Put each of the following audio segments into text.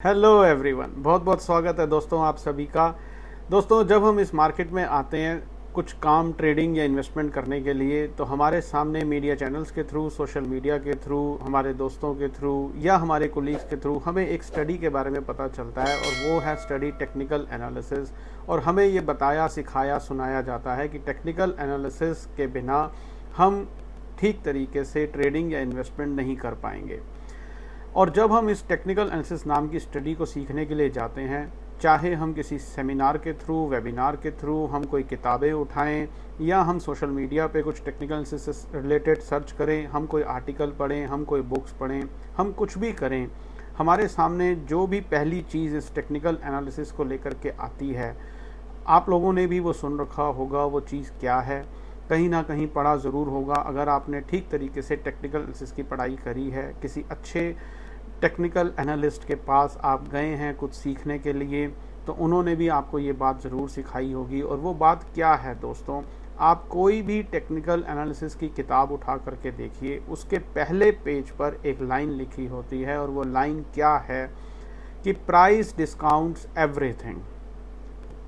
Hello everyone, बहुत बहुत स्वागत है दोस्तों आप सभी का। दोस्तों, जब हम इस मार्केट में आते हैं कुछ काम ट्रेडिंग या इन्वेस्टमेंट करने के लिए, तो हमारे सामने मीडिया चैनल्स के थ्रू, सोशल मीडिया के थ्रू, हमारे दोस्तों के थ्रू या हमारे कोलीग्स के थ्रू हमें एक स्टडी के बारे में पता चलता है, और वो है स्टडी टेक्निकल एनालिसिस। और हमें ये बताया, सिखाया, सुनाया जाता है कि टेक्निकल एनालिसिस के बिना हम ठीक तरीके से ट्रेडिंग या इन्वेस्टमेंट नहीं कर पाएंगे। और जब हम इस टेक्निकल एनालिसिस नाम की स्टडी को सीखने के लिए जाते हैं, चाहे हम किसी सेमिनार के थ्रू, वेबिनार के थ्रू, हम कोई किताबें उठाएं या हम सोशल मीडिया पे कुछ टेक्निकल एनालिसिस से रिलेटेड सर्च करें, हम कोई आर्टिकल पढ़ें, हम कोई बुक्स पढ़ें, हम कुछ भी करें, हमारे सामने जो भी पहली चीज़ इस टेक्निकल एनालिसिस को लेकर के आती है, आप लोगों ने भी वो सुन रखा होगा। वो चीज़ क्या है? कहीं ना कहीं पढ़ा ज़रूर होगा। अगर आपने ठीक तरीके से टेक्निकल एनालिसिस की पढ़ाई करी है, किसी अच्छे टेक्निकल एनालिस्ट के पास आप गए हैं कुछ सीखने के लिए, तो उन्होंने भी आपको ये बात ज़रूर सिखाई होगी। और वो बात क्या है दोस्तों? आप कोई भी टेक्निकल एनालिसिस की किताब उठा करके देखिए, उसके पहले पेज पर एक लाइन लिखी होती है, और वो लाइन क्या है कि प्राइस डिस्काउंट्स एवरीथिंग।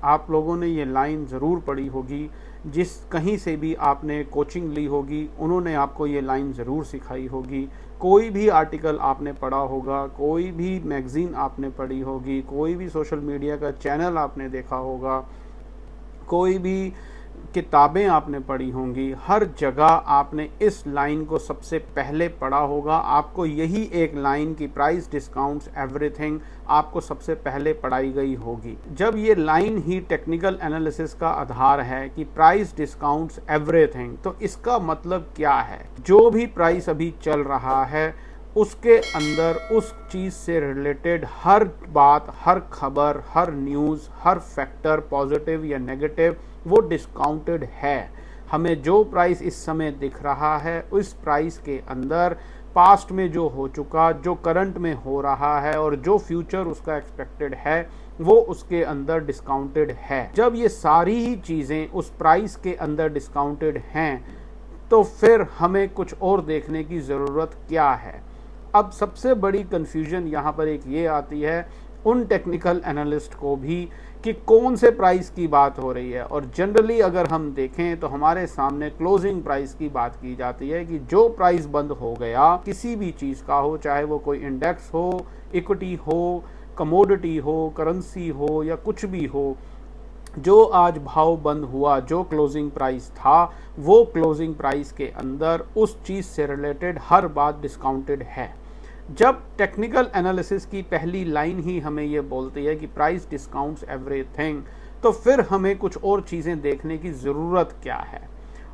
आप लोगों ने ये लाइन ज़रूर पढ़ी होगी, जिस कहीं से भी आपने कोचिंग ली होगी, उन्होंने आपको ये लाइन ज़रूर सिखाई होगी। कोई भी आर्टिकल आपने पढ़ा होगा, कोई भी मैगज़ीन आपने पढ़ी होगी, कोई भी सोशल मीडिया का चैनल आपने देखा होगा, कोई भी किताबें आपने पढ़ी होंगी, हर जगह आपने इस लाइन को सबसे पहले पढ़ा होगा। आपको यही एक लाइन की प्राइस डिस्काउंट्स एवरीथिंग आपको सबसे पहले पढ़ाई गई होगी। जब ये लाइन ही टेक्निकल एनालिसिस का आधार है कि प्राइस डिस्काउंट्स एवरीथिंग, तो इसका मतलब क्या है? जो भी प्राइस अभी चल रहा है उसके अंदर उस चीज़ से रिलेटेड हर बात, हर खबर, हर न्यूज़, हर फैक्टर, पॉजिटिव या नेगेटिव, वो डिस्काउंटेड है। हमें जो प्राइस इस समय दिख रहा है, उस प्राइस के अंदर पास्ट में जो हो चुका, जो करंट में हो रहा है, और जो फ्यूचर उसका एक्सपेक्टेड है, वो उसके अंदर डिस्काउंटेड है। जब ये सारी ही चीज़ें उस प्राइस के अंदर डिस्काउंटेड हैं, तो फिर हमें कुछ और देखने की ज़रूरत क्या है? अब सबसे बड़ी कन्फ्यूजन यहाँ पर एक ये आती है उन टेक्निकल एनालिस्ट को भी कि कौन से प्राइस की बात हो रही है। और जनरली अगर हम देखें तो हमारे सामने क्लोजिंग प्राइस की बात की जाती है कि जो प्राइस बंद हो गया किसी भी चीज़ का हो, चाहे वो कोई इंडेक्स हो, इक्विटी हो, कमोडिटी हो, करेंसी हो, या कुछ भी हो, जो आज भाव बंद हुआ, जो क्लोजिंग प्राइस था, वो क्लोजिंग प्राइस के अंदर उस चीज़ से रिलेटेड हर बात डिस्काउंटेड है। जब टेक्निकल एनालिसिस की पहली लाइन ही हमें ये बोलती है कि प्राइस डिस्काउंट्स एवरीथिंग, तो फिर हमें कुछ और चीज़ें देखने की ज़रूरत क्या है?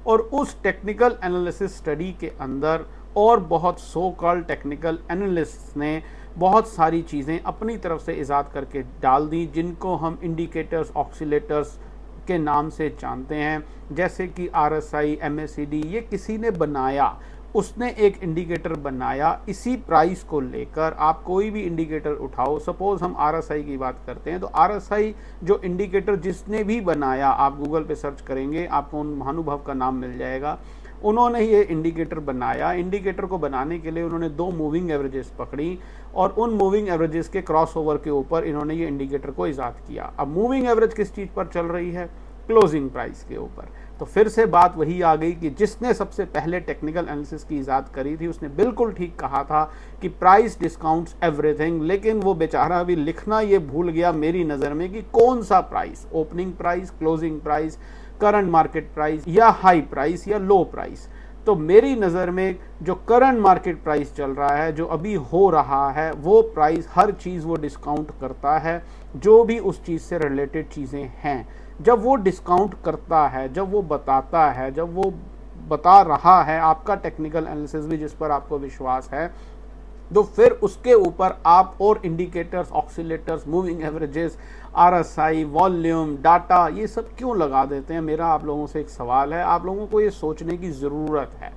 और उस टेक्निकल एनालिसिस स्टडी के अंदर और बहुत सो कॉल्ड टेक्निकल एनालिस्ट ने बहुत सारी चीज़ें अपनी तरफ से इजाद करके डाल दी, जिनको हम इंडिकेटर्स, ऑक्सीलेटर्स के नाम से जानते हैं। जैसे कि RSI, MACD, ये किसी ने बनाया, उसने एक इंडिकेटर बनाया इसी प्राइस को लेकर। आप कोई भी इंडिकेटर उठाओ, सपोज हम RSI की बात करते हैं, तो RSI जो इंडिकेटर जिसने भी बनाया, आप गूगल पे सर्च करेंगे, आपको उन महानुभाव का नाम मिल जाएगा। उन्होंने ये इंडिकेटर बनाया। इंडिकेटर को बनाने के लिए उन्होंने 2 मूविंग एवरेजेस पकड़ी, और उन मूविंग एवरेजेस के क्रॉसओवर के ऊपर इन्होंने ये इंडिकेटर को इजाद किया। अब मूविंग एवरेज किस चीज़ पर चल रही है? क्लोजिंग प्राइस के ऊपर। तो फिर से बात वही आ गई कि जिसने सबसे पहले टेक्निकल एनालिसिस की इजाद करी थी, उसने बिल्कुल ठीक कहा था कि प्राइस डिस्काउंट्स एवरीथिंग, लेकिन वो बेचारा भी लिखना ये भूल गया मेरी नज़र में कि कौन सा price, opening price, closing price, current market price, या हाई प्राइस, या लो प्राइस। तो मेरी नज़र में जो करंट मार्केट प्राइस चल रहा है, जो अभी हो रहा है, वो प्राइस हर चीज़ वो डिस्काउंट करता है, जो भी उस चीज़ से रिलेटेड चीज़ें हैं। जब वो डिस्काउंट करता है, जब वो बताता है, जब वो बता रहा है, आपका टेक्निकल एनालिसिस भी जिस पर आपको विश्वास है, तो फिर उसके ऊपर आप और indicators, oscillators, moving averages, RSI, volume, data, ये सब क्यों लगा देते हैं? मेरा आप लोगों से एक सवाल है, आप लोगों को ये सोचने की ज़रूरत है।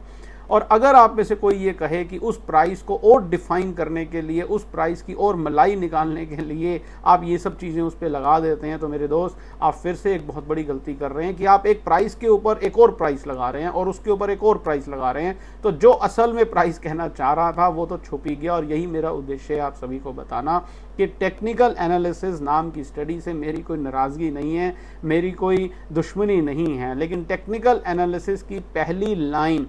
और अगर आप में से कोई ये कहे कि उस प्राइस को और डिफाइन करने के लिए, उस प्राइस की और मलाई निकालने के लिए आप ये सब चीज़ें उस पर लगा देते हैं, तो मेरे दोस्त आप फिर से एक बहुत बड़ी गलती कर रहे हैं कि आप एक प्राइस के ऊपर एक और प्राइस लगा रहे हैं और उसके ऊपर एक और प्राइस लगा रहे हैं। तो जो असल में प्राइस कहना चाह रहा था वो तो छुप ही गया। और यही मेरा उद्देश्य है आप सभी को बताना कि टेक्निकल एनालिसिस नाम की स्टडी से मेरी कोई नाराज़गी नहीं है, मेरी कोई दुश्मनी नहीं है, लेकिन टेक्निकल एनालिसिस की पहली लाइन,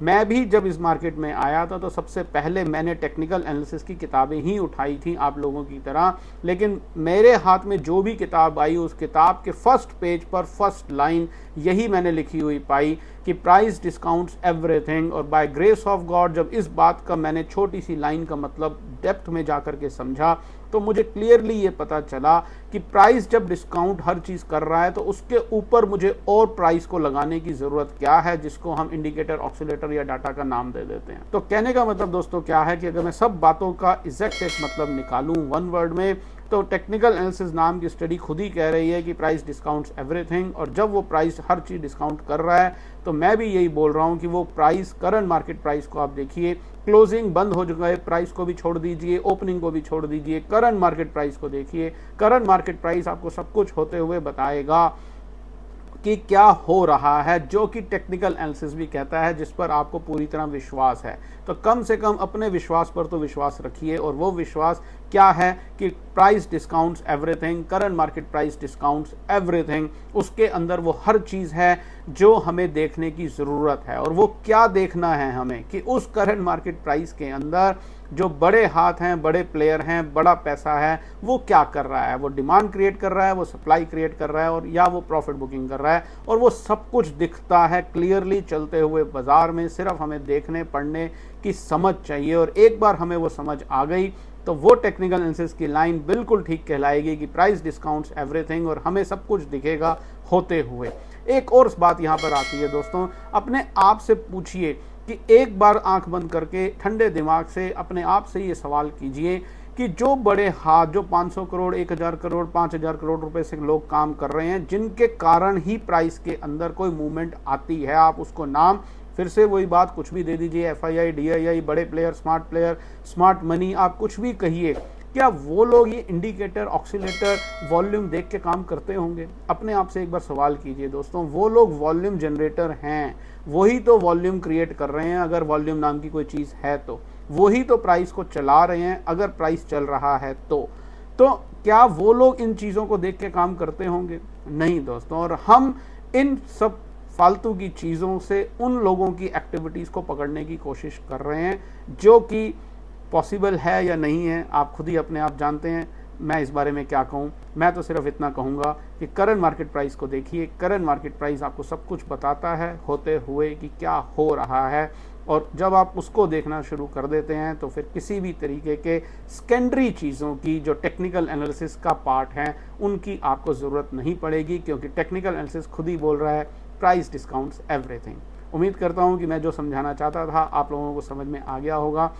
मैं भी जब इस मार्केट में आया था तो सबसे पहले मैंने टेक्निकल एनालिसिस की किताबें ही उठाई थी आप लोगों की तरह, लेकिन मेरे हाथ में जो भी किताब आई उस किताब के फर्स्ट पेज पर फर्स्ट लाइन यही मैंने लिखी हुई पाई कि प्राइस डिस्काउंट्स एवरीथिंग। और बाय ग्रेस ऑफ गॉड जब इस बात का मैंने छोटी सी लाइन का मतलब डेप्थ में जाकर के समझा तो मुझे क्लियरली ये पता चला कि प्राइस जब डिस्काउंट हर चीज़ कर रहा है तो उसके ऊपर मुझे और प्राइस को लगाने की ज़रूरत क्या है, जिसको हम इंडिकेटर, ऑक्सीलेटर या डाटा का नाम दे देते हैं। तो कहने का मतलब दोस्तों क्या है कि अगर मैं सब बातों का एग्जैक्ट एक मतलब निकालूं वन वर्ड में, तो टेक्निकल एनालिसिस नाम की स्टडी खुद ही कह रही है कि प्राइस डिस्काउंट्स एवरीथिंग। और जब वो प्राइस हर चीज़ डिस्काउंट कर रहा है तो मैं भी यही बोल रहा हूँ कि वो प्राइस, करंट मार्केट प्राइस को आप देखिए, क्लोजिंग बंद हो चुका है, प्राइस को भी छोड़ दीजिए, ओपनिंग को भी छोड़ दीजिए, करंट मार्केट प्राइस को देखिए। करंट मार्केट प्राइस आपको सब कुछ होते हुए बताएगा कि क्या हो रहा है, जो कि टेक्निकल एनालिसिस भी कहता है, जिस पर आपको पूरी तरह विश्वास है। तो कम से कम अपने विश्वास पर तो विश्वास रखिए। और वो विश्वास क्या है कि price discounts everything, current market price discounts everything, उसके अंदर वो हर चीज़ है जो हमें देखने की ज़रूरत है। और वो क्या देखना है हमें कि उस करंट मार्केट प्राइस के अंदर जो बड़े हाथ हैं, बड़े प्लेयर हैं, बड़ा पैसा है, वो क्या कर रहा है। वो डिमांड क्रिएट कर रहा है, वो सप्लाई क्रिएट कर रहा है, और या वो प्रॉफिट बुकिंग कर रहा है। और वो सब कुछ दिखता है क्लियरली चलते हुए बाजार में। सिर्फ हमें देखने पढ़ने की समझ चाहिए। और एक बार हमें वो समझ आ गई तो वो टेक्निकल एनालिसिस की लाइन बिल्कुल ठीक कहलाएगी कि प्राइस डिस्काउंट्स एवरीथिंग, और हमें सब कुछ दिखेगा होते हुए। एक और बात यहाँ पर आती है दोस्तों, अपने आप से पूछिए कि एक बार आंख बंद करके ठंडे दिमाग से अपने आप से ये सवाल कीजिए कि जो बड़े हाथ, जो 500 करोड़, 1000 करोड़, 5000 करोड़ रुपए से लोग काम कर रहे हैं, जिनके कारण ही प्राइस के अंदर कोई मूवमेंट आती है, आप उसको नाम फिर से वही बात कुछ भी दे दीजिए, FII, DII, बड़े प्लेयर, स्मार्ट मनी, आप कुछ भी कहिए, क्या वो लोग ये इंडिकेटर, ऑक्सीलेटर, वॉल्यूम देख के काम करते होंगे? अपने आप से एक बार सवाल कीजिए दोस्तों। वो लोग वॉल्यूम जनरेटर हैं, वही तो वॉल्यूम क्रिएट कर रहे हैं। अगर वॉल्यूम नाम की कोई चीज़ है तो वही तो प्राइस को चला रहे हैं, अगर प्राइस चल रहा है तो क्या वो लोग इन चीज़ों को देख के काम करते होंगे? नहीं दोस्तों। और हम इन सब फालतू की चीज़ों से उन लोगों की एक्टिविटीज़ को पकड़ने की कोशिश कर रहे हैं, जो कि पॉसिबल है या नहीं है आप खुद ही अपने आप जानते हैं। मैं इस बारे में क्या कहूँ, मैं तो सिर्फ इतना कहूँगा कि करंट मार्केट प्राइस को देखिए। करंट मार्केट प्राइस आपको सब कुछ बताता है होते हुए कि क्या हो रहा है। और जब आप उसको देखना शुरू कर देते हैं तो फिर किसी भी तरीके के सेकेंडरी चीज़ों की, जो टेक्निकल एनालिसिस का पार्ट है, उनकी आपको ज़रूरत नहीं पड़ेगी, क्योंकि टेक्निकल एनालिसिस खुद ही बोल रहा है प्राइस डिस्काउंट्स एवरीथिंग। उम्मीद करता हूँ कि मैं जो समझाना चाहता था आप लोगों को समझ में आ गया होगा।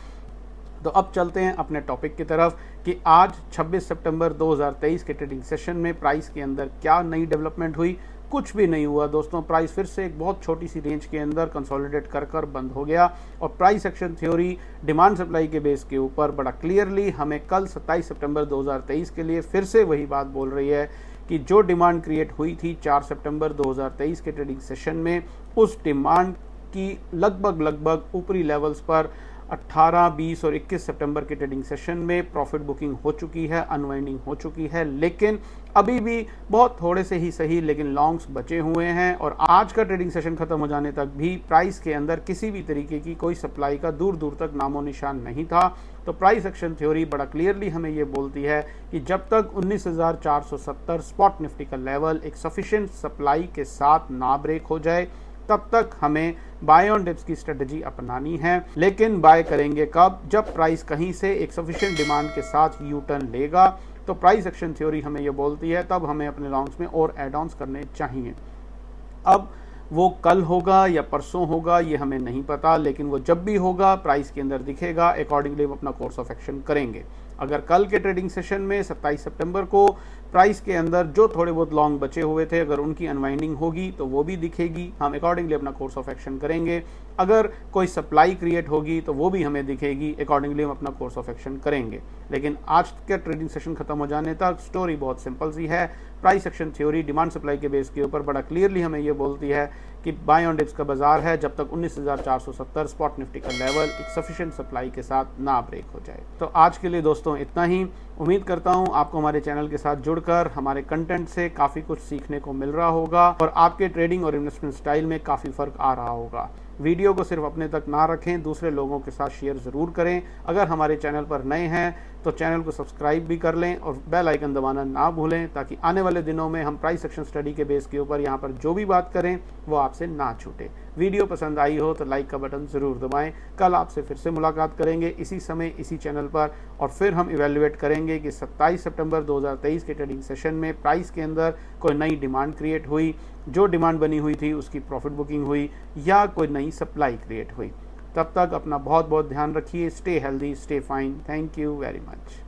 तो अब चलते हैं अपने टॉपिक की तरफ कि आज 26 सितंबर 2023 के ट्रेडिंग सेशन में प्राइस के अंदर क्या नई डेवलपमेंट हुई। कुछ भी नहीं हुआ दोस्तों। प्राइस फिर से एक बहुत छोटी सी रेंज के अंदर कंसोलिडेट कर बंद हो गया। और price action theory demand supply के बेस के ऊपर बड़ा क्लियरली हमें कल 27 सितंबर 2023 के लिए फिर से वही बात बोल रही है कि जो डिमांड क्रिएट हुई थी 4 सितंबर 2023 के ट्रेडिंग सेशन में, उस डिमांड की लगभग ऊपरी लेवल्स पर 18, 20 और 21 सितंबर के ट्रेडिंग सेशन में प्रॉफिट बुकिंग हो चुकी है, अनवाइंडिंग हो चुकी है। लेकिन अभी भी बहुत थोड़े से ही सही लेकिन लॉन्ग्स बचे हुए हैं। और आज का ट्रेडिंग सेशन खत्म हो जाने तक भी प्राइस के अंदर किसी भी तरीके की कोई सप्लाई का दूर दूर तक नामो निशान नहीं था। तो प्राइस एक्शन थ्योरी बड़ा क्लियरली हमें ये बोलती है कि जब तक 19,470 स्पॉट निफ्टी का लेवल एक सफिशिएंट सप्लाई के साथ ना ब्रेक हो जाए, तब तक हमें बाय ऑन डिप्स की स्ट्रेटजी अपनानी है। लेकिन बाय करेंगे कब? जब प्राइस कहीं से एक सफिशिएंट डिमांड के साथ यू टर्न लेगा। तो प्राइस एक्शन थ्योरी हमें ये बोलती है तब हमें अपने लॉन्ग्स में और एड ऑन्स करने चाहिए। अब वो कल होगा या परसों होगा ये हमें नहीं पता, लेकिन वो जब भी होगा प्राइस के अंदर दिखेगा, अकॉर्डिंगली हम अपना कोर्स ऑफ एक्शन करेंगे। अगर कल के ट्रेडिंग सेशन में 27 सितंबर को प्राइस के अंदर जो थोड़े बहुत लॉन्ग बचे हुए थे, अगर उनकी अनवाइंडिंग होगी तो वो भी दिखेगी, हम अकॉर्डिंगली अपना कोर्स ऑफ एक्शन करेंगे। अगर कोई सप्लाई क्रिएट होगी तो वो भी हमें दिखेगी, अकॉर्डिंगली हम अपना कोर्स ऑफ एक्शन करेंगे। लेकिन आज का ट्रेडिंग सेशन खत्म हो जाने तक स्टोरी बहुत सिंपल सी है। Price action theory demand supply के बेस के ऊपर बड़ा क्लियरली हमें ये बोलती है कि बाय ऑन डिप्स का बाजार है जब तक 19,470 स्पॉट निफ्टी का लेवल एक सफिशिएंट सप्लाई के साथ ना ब्रेक हो जाए। तो आज के लिए दोस्तों इतना ही। उम्मीद करता हूं आपको हमारे चैनल के साथ जुड़कर हमारे कंटेंट से काफ़ी कुछ सीखने को मिल रहा होगा और आपके ट्रेडिंग और इन्वेस्टमेंट स्टाइल में काफ़ी फर्क आ रहा होगा। वीडियो को सिर्फ अपने तक ना रखें, दूसरे लोगों के साथ शेयर ज़रूर करें। अगर हमारे चैनल पर नए हैं तो चैनल को सब्सक्राइब भी कर लें और बेल आइकन दबाना ना भूलें, ताकि आने वाले दिनों में हम प्राइस एक्शन स्टडी के बेस के ऊपर यहाँ पर जो भी बात करें वो आपसे ना छूटे। वीडियो पसंद आई हो तो लाइक का बटन ज़रूर दबाएं। कल आपसे फिर से मुलाकात करेंगे इसी समय इसी चैनल पर, और फिर हम इवेल्युएट करेंगे कि 27 सितंबर 2023 के ट्रेडिंग सेशन में प्राइस के अंदर कोई नई डिमांड क्रिएट हुई, जो डिमांड बनी हुई थी उसकी प्रॉफिट बुकिंग हुई, या कोई नई सप्लाई क्रिएट हुई। तब तक अपना बहुत बहुत ध्यान रखिए। Stay healthy, stay fine. Thank you very much.